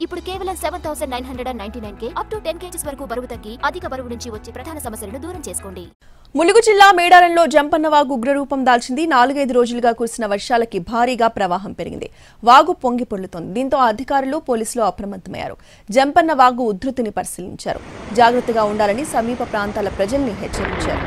ఇప్పుడు కేవలం 7999కే up to 10 kgs వరకు బరువు తగ్గి అధిక బరువు నుంచి వచ్చే ప్రధాన సమస్యలను దూరం చేసుకోండి. ములుగు జిల్లా మేడారంలో జంపన్న వాగు ఉగ్రరూపం దాల్చింది. 4-5 రోజులుగా కురిసిన వర్షాలకి భారీగా ప్రవాహం పెరిగింది. వాగు పొంగి పొర్లుతోంది. దీంతో అధికారులు పోలీసులు అప్రమత్తమయ్యారు. జంపన్న వాగు ఉధృతిని పరిశీలించారు. జాగ్రత్తగా ఉండాలని సమీప ప్రాంతాల ప్రజల్ని హెచ్చరించారు.